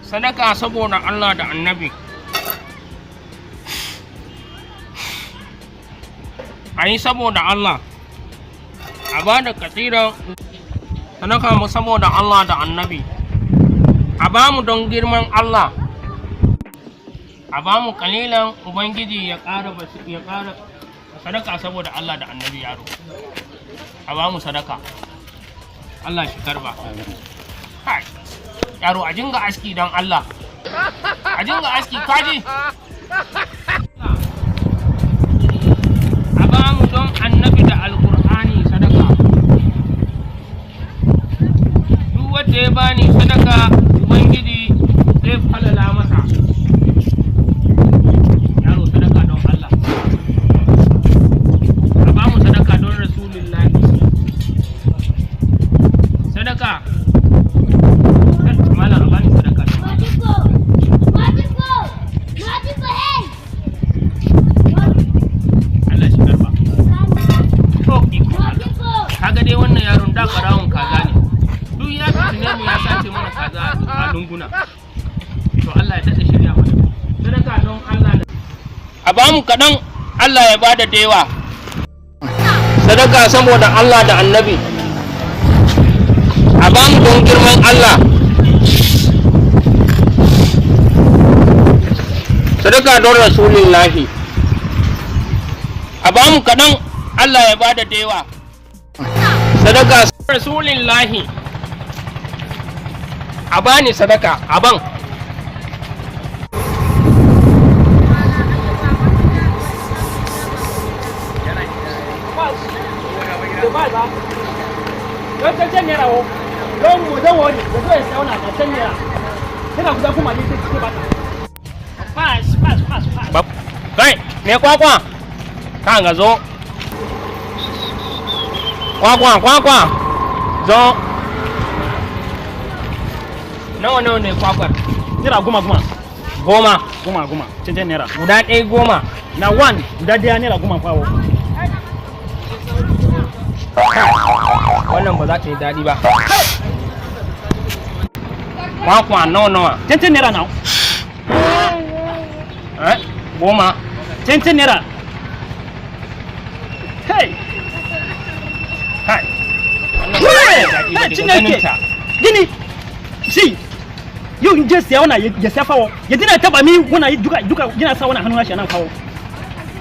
sadaka saboda Allah da annabi. A yi saboda Allah, a ba da kasiran sadaka mu saboda Allah da annabi, a ba mu don girman Allah, a ba mu kalilan Ubangiji ya ƙara sadaka saboda Allah da annabi yaro, a ba mu sadaka, Allah shi karba. Yaro a jinga aski don Allah, a jinga aski kaji. A ba mu don annabi da alkur'ani sadaka. Duk wanda ya bani sadaka Ubangiji zai falala masa. Yaro sadaka don Allah. A ba mu sadaka don Rasulullahi. Sadaka. Kaga dai wannan yaron da barawon kaza ne, duk ya fitine mu ya sace mana kaza a lunguna. To Allah ya daɗa shirya mana sadaka don Allah. A ba mu kaɗan Allah ya bada da yawa. Sadaka saboda Allah da annabi, a ba mu don girman Allah. Sadaka don Rasulullahi, a ba mu kaɗan Allah ya bada da yawa. Sadaka Rasulillahi, a bani sadaka a ban. Kai, me kwakwa? Ka nga zo. Kwakwa, zo. Nawa ne kwakwar? Naira goma. Goma. Cancan naira. Guda ɗaya goma. Na one guda ɗaya naira goma kwawo. Wannan ba za ta yi daɗi ba. Kwakwa nawa? Cancan naira na. Goma. Cancan naira. Kai. Gini, shi yau in je siya wana ya siya fawo, ya dina taba mi wana duka yana sa wana hannu na shi nan kawo.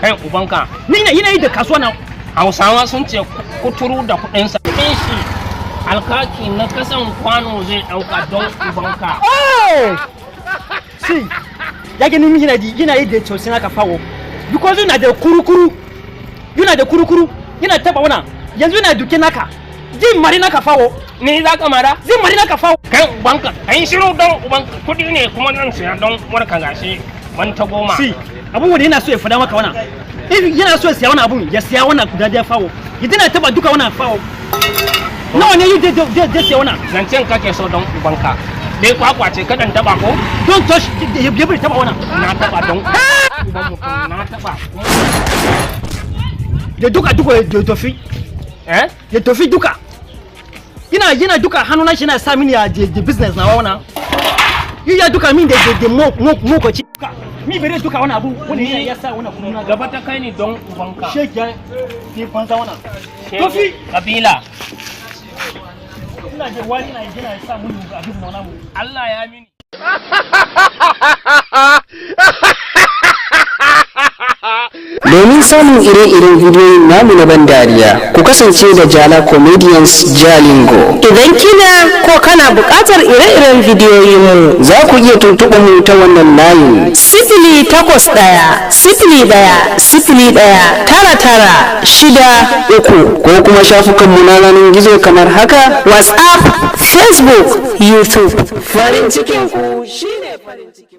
Kai ubanka. Ni ina yi da kasuwa na. Hausawa sun ce kuturu da kuɗinsa. Ɗin shi alkaki na kasan kwano zai ɗauka don ubanka. Si, ya gani mi yana yi da cosi na ka fawo. Because yana da kurukuru, yana taba wana. Yanzu yana duke naka. Zin mari naka fawo. Ni za ka mara? Zin mari naka fawo. Kai ubanka, kai shiru don ubanka. Kuɗi ne kuma nan siya don warka gashi wani ta goma. Si, abun wanda yana so ya fada maka wana. If yana so ya siya wani abun, ya siya wannan guda ɗaya fawo. Ya dina taba duka wannan fawo. Nawa ne yi da siya wannan? Zancen kake so don ubanka. Dai kwakwa ce kaɗan taba ko? Don touch, ya bari taba wannan. Na taba don uban mutum na taba. Ya duka ya tofi. Ya tofi duka. Yana duka hannu na shi na sa mini the business na wana. Ya duka min da mokoci. Mi bere duka wani abu wani ya sa wani kuma gaba ta kai ni don ubanka. Shege ke fansa wana. Tofi kabila. Ina je wani na yana sa mun abin na wani. Allah ya mini. Domin samun ire-iren bidiyoyin namu na ban dariya, ku kasance da Jala Comedians Jalingo. Idan kina ko kana buƙatar ire-iren bidiyoyinmu, za ku iya tuntuɓa mu ta wannan layin. 0810199 ko kuma shafukanmu na yanar gizo kamar haka: WhatsApp, Facebook, YouTube. Farin cikin ku shine farin ciki.